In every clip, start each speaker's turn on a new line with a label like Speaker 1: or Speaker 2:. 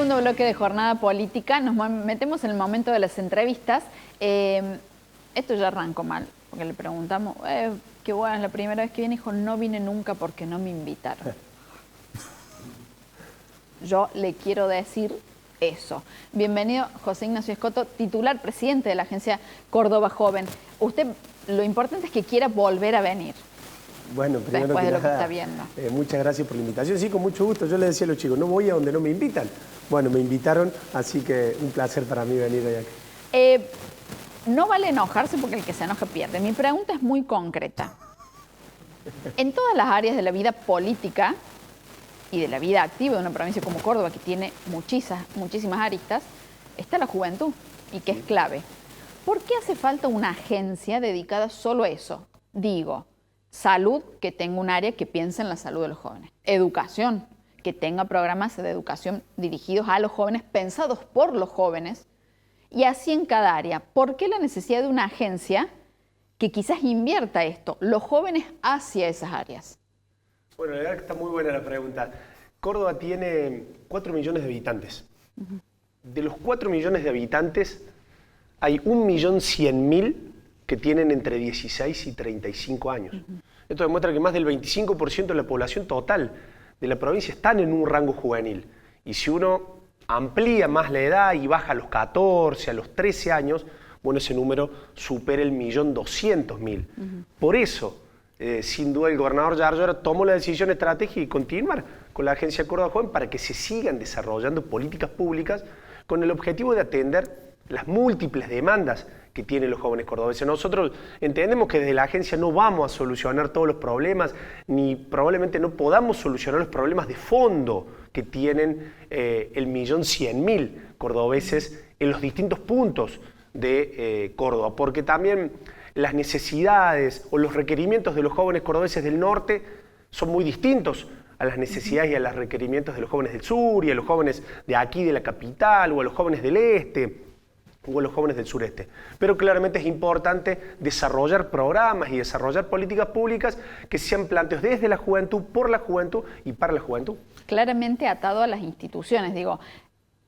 Speaker 1: segundo bloque de Jornada Política. Nos metemos en el momento de las entrevistas. Esto ya arrancó mal, porque le preguntamos, qué buena es la primera vez que viene. Dijo, no vine nunca porque no me invitaron. Yo le quiero decir eso. Bienvenido, José Ignacio Escoto, titular presidente de la agencia Córdoba Joven. Usted, lo importante es que quiera volver a venir.
Speaker 2: Bueno, primero
Speaker 1: después
Speaker 2: que
Speaker 1: de lo
Speaker 2: nada,
Speaker 1: que está viendo.
Speaker 2: Muchas gracias por la invitación. Sí, con mucho gusto. Yo le decía a los chicos, no voy a donde no me invitan. Bueno, me invitaron, así que un placer para mí venir allá.
Speaker 1: No vale enojarse porque el que se enoja pierde. Mi pregunta es muy concreta. En todas las áreas de la vida política y de la vida activa de una provincia como Córdoba, que tiene muchísimas aristas, está la juventud y que es clave. ¿Por qué hace falta una agencia dedicada solo a eso? Digo, salud, que tenga un área que piense en la salud de los jóvenes. Educación, que tenga programas de educación dirigidos a los jóvenes, pensados por los jóvenes, y así en cada área. ¿Por qué la necesidad de una agencia que quizás invierta esto, los jóvenes hacia esas áreas?
Speaker 2: Bueno, la verdad que está muy buena la pregunta. Córdoba tiene 4 millones de habitantes. De los 4 millones de habitantes, hay 1.100.000 que tienen entre 16 y 35 años. Esto demuestra que más del 25% de la población total de la provincia están en un rango juvenil. Y si uno amplía más la edad y baja a los 14, a los 13 años, bueno, ese número supera el 1.200.000. Por eso, sin duda, el gobernador Yarlora tomó la decisión estratégica de continuar con la Agencia Córdoba Joven para que se sigan desarrollando políticas públicas con el objetivo de atender las múltiples demandas que tienen los jóvenes cordobeses. Nosotros entendemos que desde la agencia no vamos a solucionar todos los problemas, ni probablemente no podamos solucionar los problemas de fondo que tienen el 1.100.000 cordobeses en los distintos puntos de Córdoba, porque también las necesidades o los requerimientos de los jóvenes cordobeses del norte son muy distintos a las necesidades y a los requerimientos de los jóvenes del sur y a los jóvenes de aquí, de la capital, o a los jóvenes del este, o a los jóvenes del sureste. Pero claramente es importante desarrollar programas y desarrollar políticas públicas que sean planteados desde la juventud, por la juventud y para la juventud.
Speaker 1: Claramente atado a las instituciones, digo,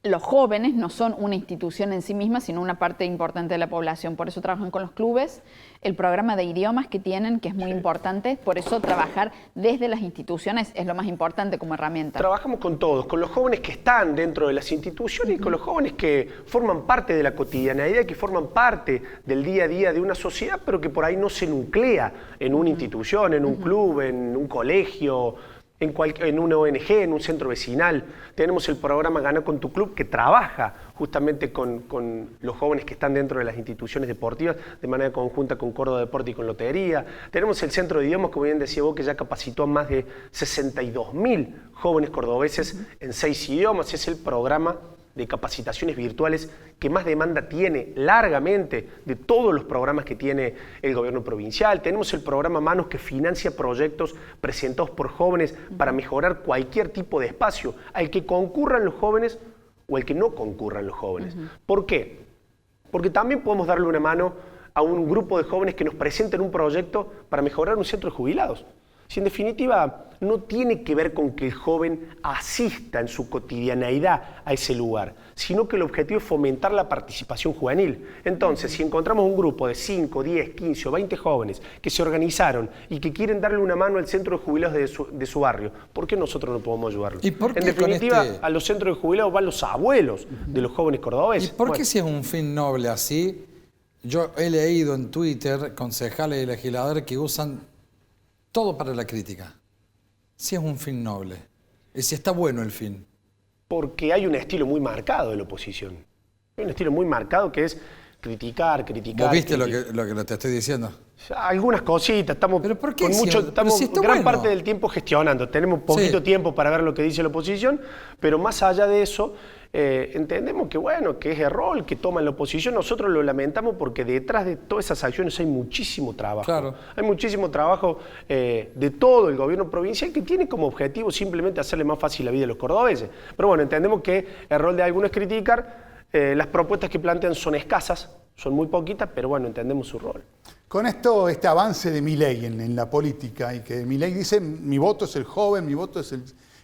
Speaker 1: los jóvenes no son una institución en sí misma, sino una parte importante de la población. Por eso trabajan con los clubes, el programa de idiomas que tienen, que es muy importante. Por eso trabajar desde las instituciones es lo más importante como herramienta.
Speaker 2: Trabajamos con todos, con los jóvenes que están dentro de las instituciones y con los jóvenes que forman parte de la cotidianeidad, que forman parte del día a día de una sociedad, pero que por ahí no se nuclea en una institución, en un club, en un colegio, en una ONG, en un centro vecinal. Tenemos el programa Gana con tu Club, que trabaja justamente con los jóvenes que están dentro de las instituciones deportivas de manera conjunta con Córdoba Deporte y con Lotería. Tenemos el Centro de Idiomas, como bien decía vos, que ya capacitó a más de 62.000 jóvenes cordobeses en 6 idiomas. Es el programa de capacitaciones virtuales que más demanda tiene largamente de todos los programas que tiene el gobierno provincial. Tenemos el programa Manos, que financia proyectos presentados por jóvenes para mejorar cualquier tipo de espacio al que concurran los jóvenes o al que no concurran los jóvenes. ¿Por qué? Porque también podemos darle una mano a un grupo de jóvenes que nos presenten un proyecto para mejorar un centro de jubilados. Si en definitiva no tiene que ver con que el joven asista en su cotidianeidad a ese lugar, sino que el objetivo es fomentar la participación juvenil. Entonces, si encontramos un grupo de 5, 10, 15 o 20 jóvenes que se organizaron y que quieren darle una mano al centro de jubilados de su barrio, ¿por qué nosotros no podemos ayudarlos?
Speaker 3: ¿Y por qué
Speaker 2: en definitiva, a los centros de jubilados van los abuelos de los jóvenes cordobeses.
Speaker 3: ¿Y por qué si es un fin noble así? Yo he leído en Twitter concejales y legisladores que usan todo para la crítica. Si es un fin noble. Y si está bueno el fin.
Speaker 2: Porque hay un estilo muy marcado de la oposición. Hay un estilo muy marcado que es criticar.
Speaker 3: ¿Vos viste lo que te estoy diciendo?
Speaker 2: Algunas cositas. Estamos
Speaker 3: ¿Pero por qué?
Speaker 2: con mucho, estamos
Speaker 3: si
Speaker 2: gran parte del tiempo gestionando. Tenemos poquito tiempo para ver lo que dice la oposición, pero más allá de eso, entendemos que bueno, que es el rol que toma la oposición. Nosotros lo lamentamos porque detrás de todas esas acciones hay muchísimo trabajo.
Speaker 3: Claro.
Speaker 2: Hay muchísimo trabajo de todo el gobierno provincial que tiene como objetivo simplemente hacerle más fácil la vida a los cordobeses. Pero bueno, entendemos que el rol de algunos es criticar. Las propuestas que plantean son escasas, son muy poquitas, pero bueno, entendemos su rol.
Speaker 4: Con esto, este avance de Milei en la política, y que Milei dice, mi voto es el joven, mi voto es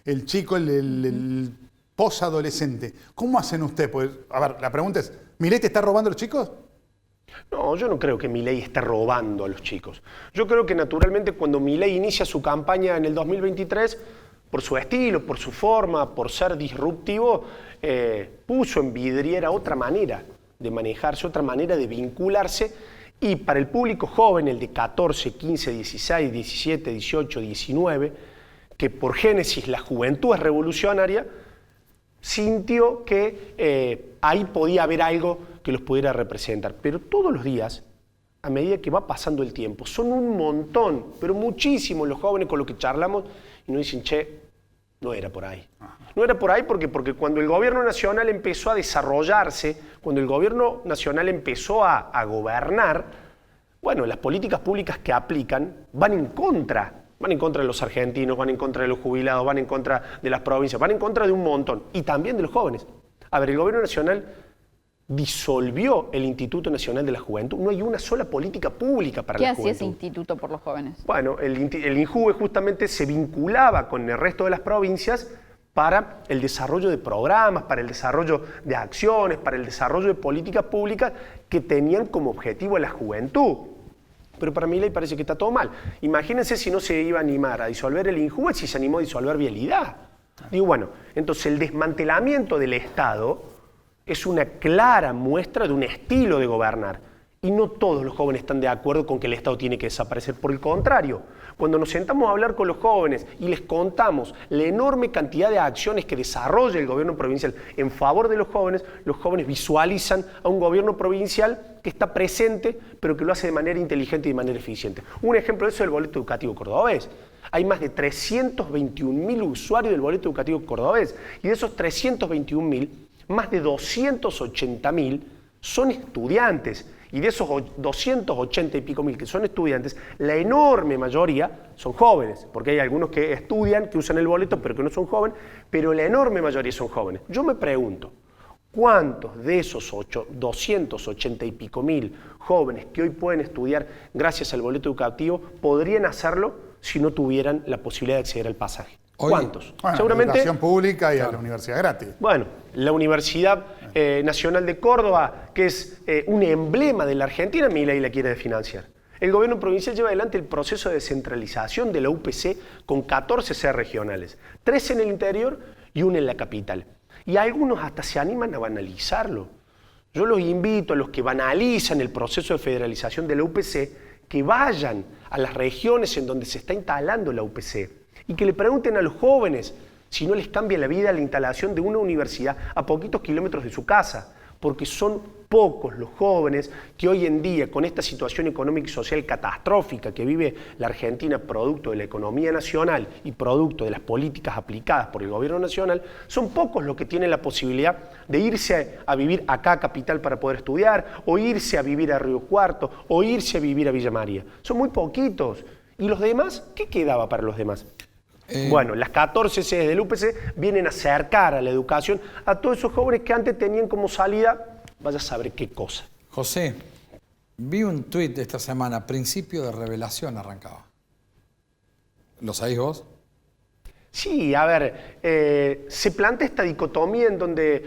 Speaker 4: el chico, el posadolescente. ¿Cómo hacen ustedes? Pues, a ver, la pregunta es, ¿Milei te está robando a los chicos?
Speaker 2: No, yo no creo que Milei esté robando a los chicos. Yo creo que naturalmente cuando Milei inicia su campaña en el 2023, por su estilo, por su forma, por ser disruptivo, puso en vidriera otra manera de manejarse, otra manera de vincularse, y para el público joven, el de 14, 15, 16, 17, 18, 19, que por génesis la juventud es revolucionaria, sintió que ahí podía haber algo que los pudiera representar. Pero todos los días, a medida que va pasando el tiempo, son un montón, pero muchísimos los jóvenes con los que charlamos y nos dicen, che, no era por ahí. No era por ahí porque cuando el gobierno nacional empezó a desarrollarse, cuando el gobierno nacional empezó a gobernar, bueno, las políticas públicas que aplican van en contra de los argentinos, van en contra de los jubilados, van en contra de las provincias, van en contra de un montón, y también de los jóvenes. A ver, el gobierno nacional disolvió el Instituto Nacional de la Juventud. No hay una sola política pública para la juventud.
Speaker 1: ¿Qué hacía ese instituto por los jóvenes?
Speaker 2: Bueno, el INJUVE justamente se vinculaba con el resto de las provincias para el desarrollo de programas, para el desarrollo de acciones, para el desarrollo de políticas públicas que tenían como objetivo a la juventud. Pero para Milei parece que está todo mal. Imagínense si no se iba a animar a disolver el INJUVE, si se animó a disolver Vialidad. Digo, bueno, entonces el desmantelamiento del Estado es una clara muestra de un estilo de gobernar. Y no todos los jóvenes están de acuerdo con que el Estado tiene que desaparecer. Por el contrario, cuando nos sentamos a hablar con los jóvenes y les contamos la enorme cantidad de acciones que desarrolla el gobierno provincial en favor de los jóvenes visualizan a un gobierno provincial que está presente, pero que lo hace de manera inteligente y de manera eficiente. Un ejemplo de eso es el boleto educativo cordobés. Hay más de 321.000 usuarios del boleto educativo cordobés. Y de esos 321.000, más de 280.000 son estudiantes. Y de esos 280 y pico mil que son estudiantes, la enorme mayoría son jóvenes, porque hay algunos que estudian, que usan el boleto, pero que no son jóvenes, pero la enorme mayoría son jóvenes. Yo me pregunto, ¿cuántos de esos 280 y pico mil jóvenes que hoy pueden estudiar gracias al boleto educativo podrían hacerlo si no tuvieran la posibilidad de acceder al pasaje? ¿Cuántos?
Speaker 4: Bueno,
Speaker 2: seguramente.
Speaker 4: A la educación pública y a la universidad gratis.
Speaker 2: Bueno, la Universidad Nacional de Córdoba, que es un emblema de la Argentina, Milei la quiere financiar. El gobierno provincial lleva adelante el proceso de descentralización de la UPC con 14 sedes regionales, 3 en el interior y 1 en la capital. Y algunos hasta se animan a banalizarlo. Yo los invito a los que banalizan el proceso de federalización de la UPC que vayan a las regiones en donde se está instalando la UPC y que le pregunten a los jóvenes si no les cambia la vida la instalación de una universidad a poquitos kilómetros de su casa, porque son pocos los jóvenes que hoy en día, con esta situación económica y social catastrófica que vive la Argentina, producto de la economía nacional y producto de las políticas aplicadas por el gobierno nacional, son pocos los que tienen la posibilidad de irse a vivir acá a Capital para poder estudiar, o irse a vivir a Río Cuarto, o irse a vivir a Villa María. Son muy poquitos. ¿Y los demás? ¿Qué quedaba para los demás? Bueno, las 14 sedes del UPC vienen a acercar a la educación a todos esos jóvenes que antes tenían como salida, vaya a saber qué cosa.
Speaker 3: José, vi un tuit esta semana, principio de revelación arrancaba. ¿Lo sabéis vos?
Speaker 2: Sí, a ver, se plantea esta dicotomía en donde,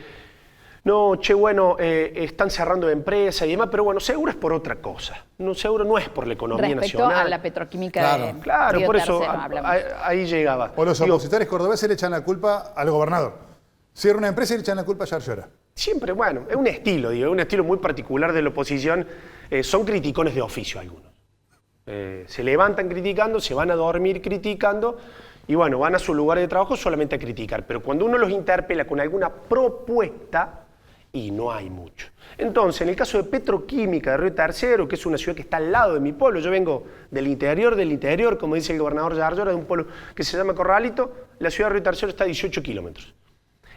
Speaker 2: no, che, bueno, están cerrando empresas y demás, pero bueno, seguro es por otra cosa. No, seguro no es por la economía
Speaker 1: respecto
Speaker 2: nacional.
Speaker 1: A la petroquímica de
Speaker 2: Claro,
Speaker 1: Río
Speaker 2: por eso
Speaker 1: Tercero,
Speaker 2: ahí llegaba.
Speaker 4: O los opositores cordobeses le echan la culpa al gobernador. Cierra una empresa y le echan la culpa a Yarlora.
Speaker 2: Siempre, bueno, es un estilo, digo, es un estilo muy particular de la oposición. Son criticones de oficio algunos. Se levantan criticando, se van a dormir criticando y bueno, van a su lugar de trabajo solamente a criticar. Pero cuando uno los interpela con alguna propuesta, y no hay mucho. Entonces, en el caso de Petroquímica de Río Tercero, que es una ciudad que está al lado de mi pueblo, yo vengo del interior, como dice el gobernador Yarlora, de un pueblo que se llama Corralito, la ciudad de Río Tercero está a 18 kilómetros.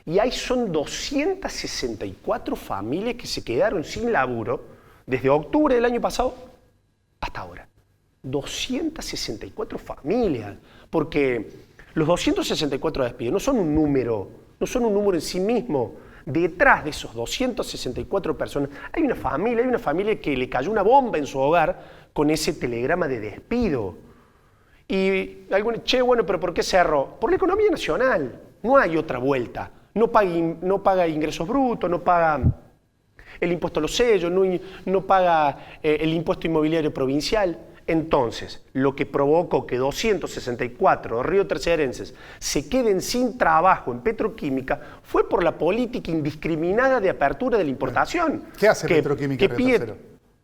Speaker 2: Y ahí son 264 familias que se quedaron sin laburo desde octubre del año pasado hasta ahora. 264 familias, porque los 264 despidos no son un número en sí mismo. Detrás de esos 264 personas hay una familia que le cayó una bomba en su hogar con ese telegrama de despido. Y algunos, che, bueno, pero ¿por qué cerró? Por la economía nacional. No hay otra vuelta. no paga ingresos brutos, no paga el impuesto a los sellos, no paga el impuesto inmobiliario provincial. Entonces, lo que provocó que 264 riotercerenses se queden sin trabajo en petroquímica fue por la política indiscriminada de apertura de la importación.
Speaker 4: ¿Qué hace Petroquímica Río Tercero?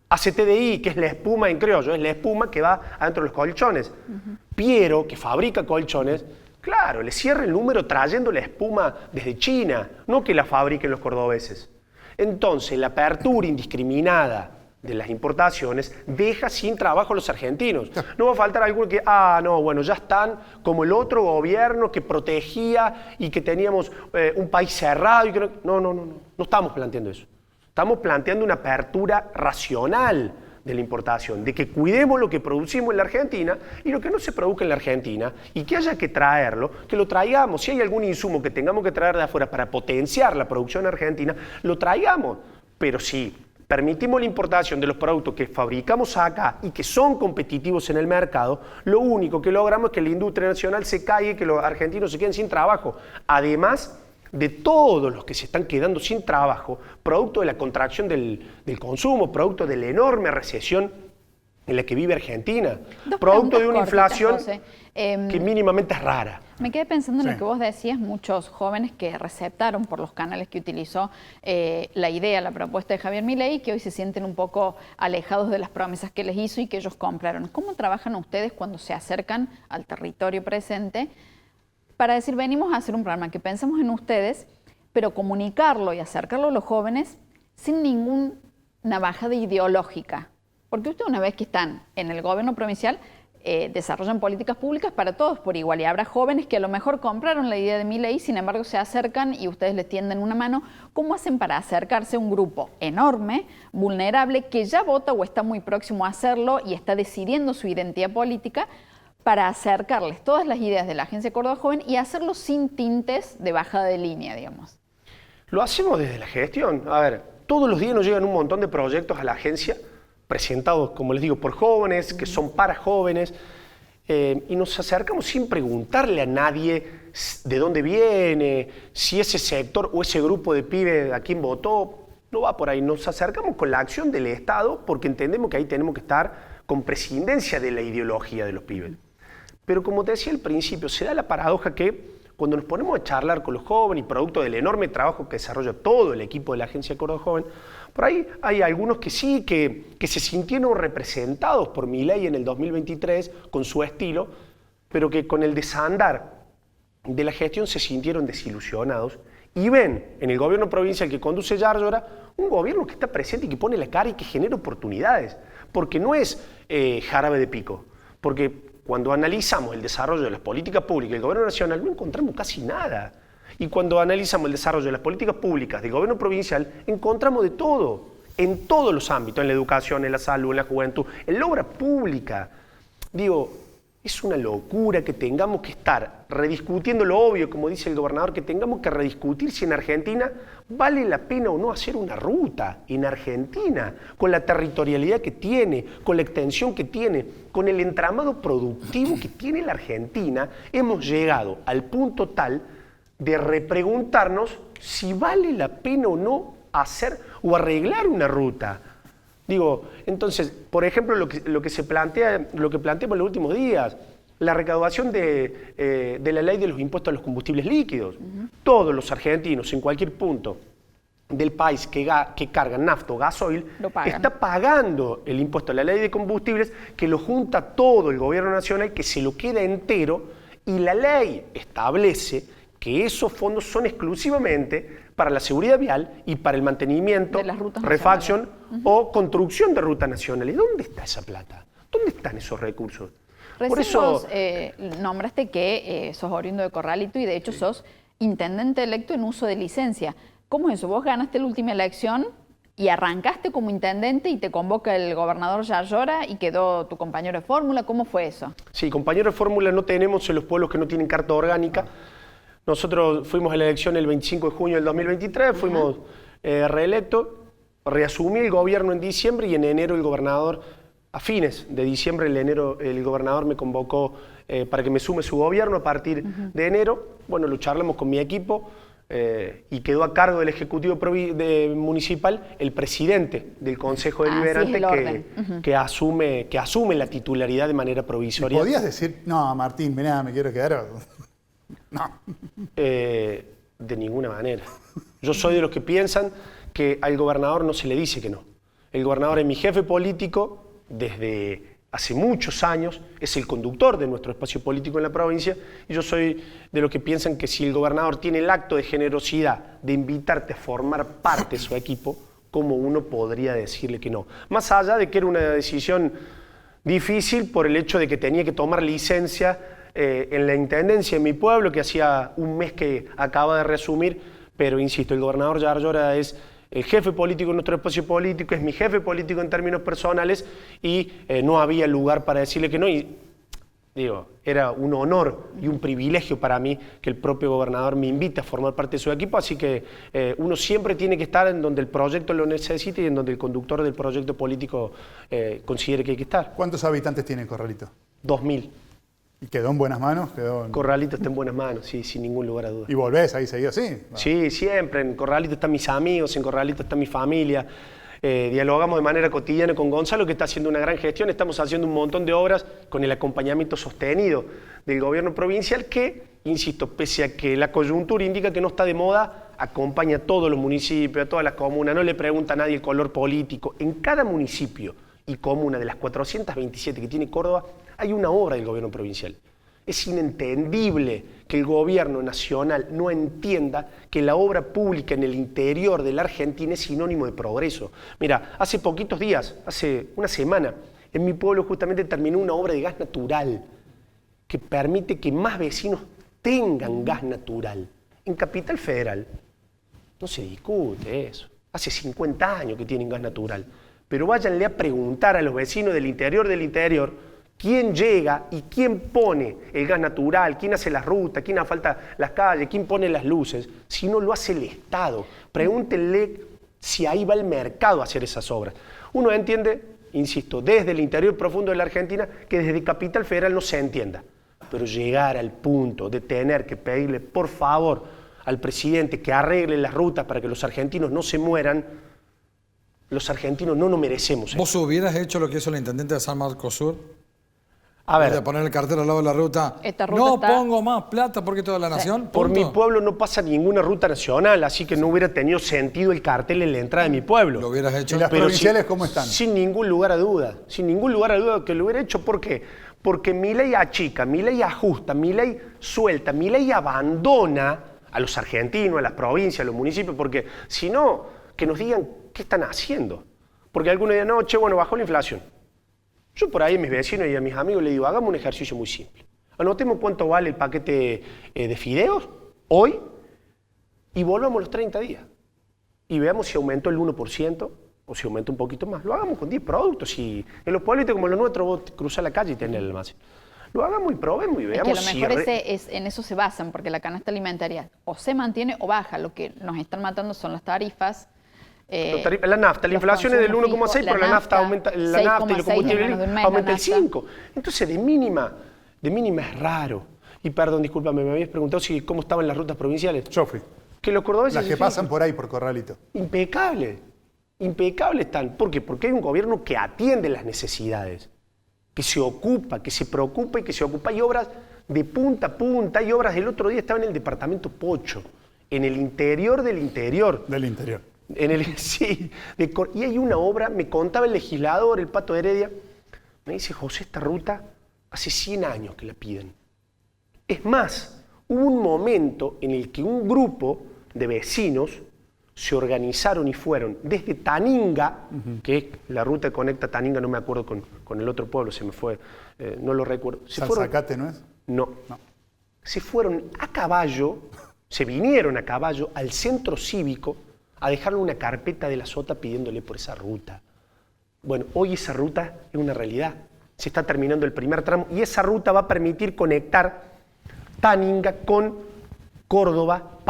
Speaker 2: Hace TDI, que es la espuma en criollo, es la espuma que va adentro de los colchones. Piero, que fabrica colchones, claro, le cierra el número trayendo la espuma desde China, no que la fabriquen los cordobeses. Entonces, la apertura indiscriminada de las importaciones deja sin trabajo a los argentinos. No va a faltar alguno que, no, bueno, ya están como el otro gobierno que protegía y que teníamos un país cerrado. Y que no estamos planteando eso. Estamos planteando una apertura racional de la importación, de que cuidemos lo que producimos en la Argentina y lo que no se produzca en la Argentina y que haya que traerlo, que lo traigamos. Si hay algún insumo que tengamos que traer de afuera para potenciar la producción argentina, lo traigamos. Pero si permitimos la importación de los productos que fabricamos acá y que son competitivos en el mercado, lo único que logramos es que la industria nacional se caiga y que los argentinos se queden sin trabajo. Además de todos los que se están quedando sin trabajo, producto de la contracción del consumo, producto de la enorme recesión en la que vive Argentina, producto de una inflación que mínimamente es rara.
Speaker 1: Me quedé pensando en lo que vos decías, muchos jóvenes que receptaron por los canales que utilizó la idea, la propuesta de Javier Milei, que hoy se sienten un poco alejados de las promesas que les hizo y que ellos compraron. ¿Cómo trabajan ustedes cuando se acercan al territorio presente para decir, venimos a hacer un programa que pensamos en ustedes, pero comunicarlo y acercarlo a los jóvenes sin ninguna bajada ideológica? Porque ustedes, una vez que están en el gobierno provincial, desarrollan políticas públicas para todos por igual. Y habrá jóvenes que a lo mejor compraron la idea de Milei, sin embargo se acercan y ustedes les tienden una mano. ¿Cómo hacen para acercarse a un grupo enorme, vulnerable, que ya vota o está muy próximo a hacerlo y está decidiendo su identidad política, para acercarles todas las ideas de la Agencia Córdoba Joven y hacerlo sin tintes de bajada de línea, digamos? Lo hacemos desde la gestión. A ver, todos los días nos llegan un montón de proyectos a la agencia, presentados, como les digo, por jóvenes, que son para jóvenes, y nos acercamos sin preguntarle a nadie de dónde viene, si ese sector o ese grupo de pibes a quién votó. No va por ahí. Nos acercamos con la acción del Estado porque entendemos que ahí tenemos que estar con prescindencia de la ideología de los pibes. Pero como te decía al principio, se da la paradoja que cuando nos ponemos a charlar con los jóvenes y producto del enorme trabajo que desarrolla todo el equipo de la Agencia Córdoba Joven, por ahí hay algunos que sí, que se sintieron representados por Milei en el 2023 con su estilo, pero que con el desandar de la gestión se sintieron desilusionados y ven en el gobierno provincial que conduce Yarlora un gobierno que está presente y que pone la cara y que genera oportunidades, porque no es jarabe de pico, porque cuando analizamos el desarrollo de las políticas públicas del gobierno nacional no encontramos casi nada. Y cuando analizamos el desarrollo de las políticas públicas del gobierno provincial, encontramos de todo, en todos los ámbitos, en la educación, en la salud, en la juventud, en la obra pública. Digo, es una locura que tengamos que estar rediscutiendo lo obvio, como dice el gobernador, que tengamos que rediscutir si en Argentina vale la pena o no hacer una ruta en Argentina, con la territorialidad que tiene, con la extensión que tiene, con el entramado productivo que tiene la Argentina. Hemos llegado al punto tal de repreguntarnos si vale la pena o no hacer o arreglar una ruta. Digo, entonces, por ejemplo, lo que planteamos en los últimos días, la recaudación de la ley de los impuestos a los combustibles líquidos. Todos los argentinos, en cualquier punto del país que cargan nafta o gasoil, está pagando el impuesto a la ley de combustibles, que lo junta todo el gobierno nacional, que se lo queda entero, y la ley establece que esos fondos son exclusivamente para la seguridad vial y para el mantenimiento, refacción o construcción de rutas nacionales. ¿Dónde está esa plata? ¿Dónde están esos recursos? Por eso nombraste que sos oriundo de Corralito y de hecho sos intendente electo en uso de licencia. ¿Cómo es eso? Vos ganaste la última elección y arrancaste como intendente y te convoca el gobernador Yarlora y quedó tu compañero de fórmula. ¿Cómo fue eso?
Speaker 2: Sí, compañero de fórmula no tenemos en los pueblos que no tienen carta orgánica. Nosotros fuimos a la elección el 25 de junio del 2023, fuimos reelectos, reasumí el gobierno en diciembre y en enero el gobernador, a fines de diciembre, el gobernador me convocó para que me sume su gobierno a partir de enero. Bueno, lo charlamos con mi equipo, y quedó a cargo del Ejecutivo Municipal el presidente del Consejo Deliberante que asume la titularidad de manera provisoria.
Speaker 4: ¿Podías decir, no, Martín, mirá, me quiero quedar? No.
Speaker 2: De ninguna manera. Yo soy de los que piensan que al gobernador no se le dice que no. El gobernador es mi jefe político desde hace muchos años, es el conductor de nuestro espacio político en la provincia, y yo soy de los que piensan que si el gobernador tiene el acto de generosidad de invitarte a formar parte de su equipo, ¿cómo uno podría decirle que no? Más allá de que era una decisión difícil por el hecho de que tenía que tomar licencia en la intendencia de mi pueblo, que hacía un mes que acaba de resumir, pero insisto, el gobernador Yarlora es el jefe político de nuestro espacio político, es mi jefe político en términos personales y no había lugar para decirle que no. Y digo, era un honor y un privilegio para mí que el propio gobernador me invite a formar parte de su equipo, así que uno siempre tiene que estar en donde el proyecto lo necesite y en donde el conductor del proyecto político considere que hay que estar.
Speaker 4: ¿Cuántos habitantes tiene Corralito?
Speaker 2: 2000.
Speaker 4: ¿Y quedó en buenas manos?
Speaker 2: Corralito está en buenas manos, sí, sin ningún lugar a dudas.
Speaker 4: ¿Y volvés ahí seguido así?
Speaker 2: Sí, siempre. En Corralito están mis amigos, en Corralito está mi familia. Dialogamos de manera cotidiana con Gonzalo, que está haciendo una gran gestión. Estamos haciendo un montón de obras con el acompañamiento sostenido del gobierno provincial que, insisto, pese a que la coyuntura indica que no está de moda, acompaña a todos los municipios, a todas las comunas, no le pregunta a nadie el color político. En cada municipio y comuna de las 427 que tiene Córdoba, hay una obra del gobierno provincial. Es inentendible que el gobierno nacional no entienda que la obra pública en el interior de la Argentina es sinónimo de progreso. Mira, hace poquitos días, hace una semana, en mi pueblo justamente terminó una obra de gas natural que permite que más vecinos tengan gas natural. En Capital Federal no se discute eso. Hace 50 años que tienen gas natural. Pero váyanle a preguntar a los vecinos del interior quién llega y quién pone el gas natural, quién hace las rutas, quién asfalta las calles, quién pone las luces, si no lo hace el Estado. Pregúntenle si ahí va el mercado a hacer esas obras. Uno entiende, insisto, desde el interior profundo de la Argentina, que desde Capital Federal no se entienda. Pero llegar al punto de tener que pedirle, por favor, al presidente que arregle las rutas para que los argentinos no se mueran, los argentinos no nos merecemos eso.
Speaker 3: ¿Vos hubieras hecho lo que hizo el intendente de San Marcos Sur?
Speaker 2: A ver,
Speaker 3: de poner el cartel al lado de la ruta.
Speaker 1: Esta ruta
Speaker 3: no
Speaker 1: está...
Speaker 3: pongo más plata porque toda la nación.
Speaker 2: por mi
Speaker 3: punto.
Speaker 2: pueblo no pasa ninguna ruta nacional, así que no hubiera tenido sentido el cartel en la entrada de mi pueblo.
Speaker 3: Lo hubieras hecho.
Speaker 4: ¿Y las provinciales cómo están?
Speaker 2: Sin ningún lugar a duda, sin ningún lugar a duda que lo hubiera hecho. ¿Por qué? Porque mi ley achica, mi ley ajusta, mi ley suelta, mi ley abandona a los argentinos, a las provincias, a los municipios, porque si no, que nos digan qué están haciendo. Porque algunos dirán, no, che, bueno, bajó la inflación. Yo por ahí a mis vecinos y a mis amigos les digo, hagamos un ejercicio muy simple. Anotemos cuánto vale el paquete de fideos hoy y volvamos los 30 días. Y veamos si aumentó el 1% o si aumenta un poquito más. Lo hagamos con 10 productos. Y en los pueblitos como los nuestros vos cruzás la calle y tenés el almacén. Lo hagamos y probemos y veamos
Speaker 1: si... a lo mejor en eso se basan, porque la canasta alimentaria o se mantiene o baja. Lo que nos están matando son las tarifas.
Speaker 2: La nafta, la inflación es del 1,6, pero la nafta aumenta, la nafta y los combustibles aumenta el 5. Entonces, de mínima es raro. Y perdón, discúlpame, me habías preguntado cómo estaban las rutas provinciales.
Speaker 4: Yo fui.
Speaker 2: Que los cordobeses...
Speaker 4: Las que pasan por ahí, por Corralito.
Speaker 2: Impecable están. ¿Por qué? Porque hay un gobierno que atiende las necesidades, que se ocupa, que se preocupa y que se ocupa. Hay obras de punta a punta, hay obras. El otro día estaba en el departamento Pocho, en el interior del interior.
Speaker 4: Del interior.
Speaker 2: Sí, y hay una obra, me contaba el legislador, el Pato Heredia, me dice, José, esta ruta hace 100 años que la piden. Es más, hubo un momento en el que un grupo de vecinos se organizaron y fueron desde Taninga, que es la ruta que conecta Taninga, no me acuerdo con el otro pueblo, se me fue, no lo recuerdo.
Speaker 4: ¿Salzacate no es?
Speaker 2: No. Se fueron a caballo, se vinieron a caballo al centro cívico a dejarle una carpeta de la Sota pidiéndole por esa ruta. Bueno, hoy esa ruta es una realidad. Se está terminando el primer tramo y esa ruta va a permitir conectar Taninga con Córdoba,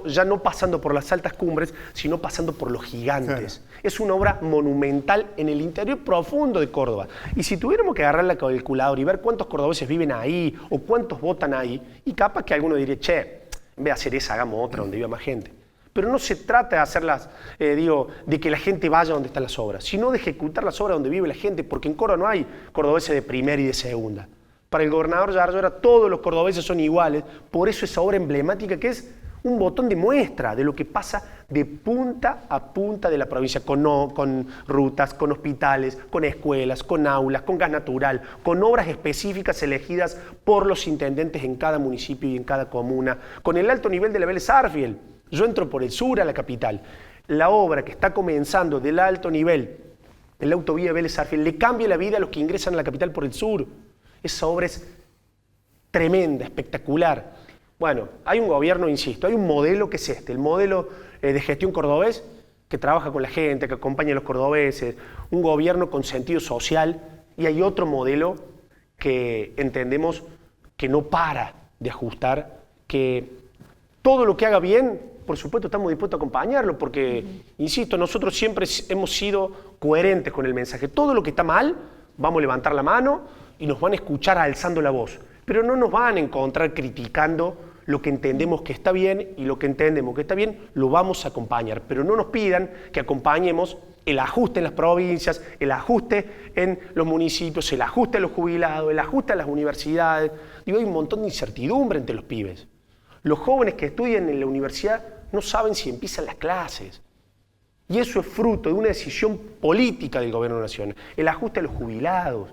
Speaker 2: ya no pasando por las altas cumbres, sino pasando por los gigantes. Sí. Es una obra monumental en el interior profundo de Córdoba. Y si tuviéramos que agarrar la calculadora y ver cuántos cordobeses viven ahí o cuántos votan ahí, y capaz que alguno diría, che, En vez de hacer esa, hagamos otra donde viva más gente. Pero no se trata de hacerlas, de que la gente vaya donde están las obras, sino de ejecutar las obras donde vive la gente, porque en Córdoba no hay cordobeses de primera y de segunda. Para el gobernador Yarlora todos los cordobeses son iguales, por eso esa obra emblemática que es un botón de muestra de lo que pasa de punta a punta de la provincia, con rutas, con hospitales, con escuelas, con aulas, con gas natural, con obras específicas elegidas por los intendentes en cada municipio y en cada comuna, con el alto nivel de la Vélez Sarsfield. Yo entro por el sur a la capital. La obra que está comenzando del alto nivel, en la autovía Vélez Sarsfield, le cambia la vida a los que ingresan a la capital por el sur. Esa obra es tremenda, espectacular. Bueno, hay un gobierno, insisto, hay un modelo que es este, el modelo de gestión cordobés, que trabaja con la gente, que acompaña a los cordobeses, un gobierno con sentido social, y hay otro modelo que entendemos que no para de ajustar, que todo lo que haga bien, por supuesto estamos dispuestos a acompañarlo, porque, insisto, nosotros siempre hemos sido coherentes con el mensaje. Todo lo que está mal, vamos a levantar la mano y nos van a escuchar alzando la voz, pero no nos van a encontrar criticando lo que entendemos que está bien, y lo que entendemos que está bien lo vamos a acompañar, pero no nos pidan que acompañemos el ajuste en las provincias, el ajuste en los municipios, el ajuste a los jubilados, el ajuste a las universidades. Digo, hay un montón de incertidumbre entre los pibes. Los jóvenes que estudian en la universidad no saben si empiezan las clases. Y eso es fruto de una decisión política del gobierno nacional, el ajuste a los jubilados.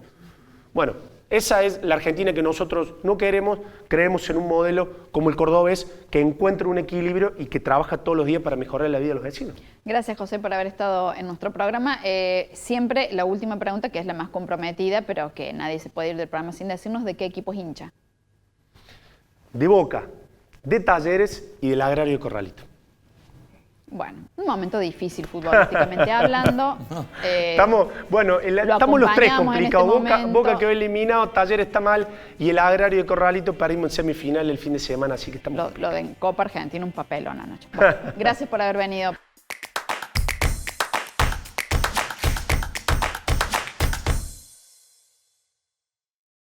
Speaker 2: Bueno, esa es la Argentina que nosotros no queremos. Creemos en un modelo como el cordobés, que encuentra un equilibrio y que trabaja todos los días para mejorar la vida de los vecinos.
Speaker 1: Gracias, José, por haber estado en nuestro programa. Siempre la última pregunta, que es la más comprometida, pero que nadie se puede ir del programa sin decirnos de qué equipo es hincha.
Speaker 2: De Boca, de Talleres y del Agrario de Corralito.
Speaker 1: Bueno, un momento difícil futbolísticamente hablando.
Speaker 2: Estamos los tres complicados.
Speaker 1: Este
Speaker 2: Boca quedó eliminado, Talleres está mal y el Agrario de Corralito perdimos en semifinal el fin de semana, así que estamos
Speaker 1: lo de Copa Argentina, un papelón anoche. Bueno, gracias por haber venido.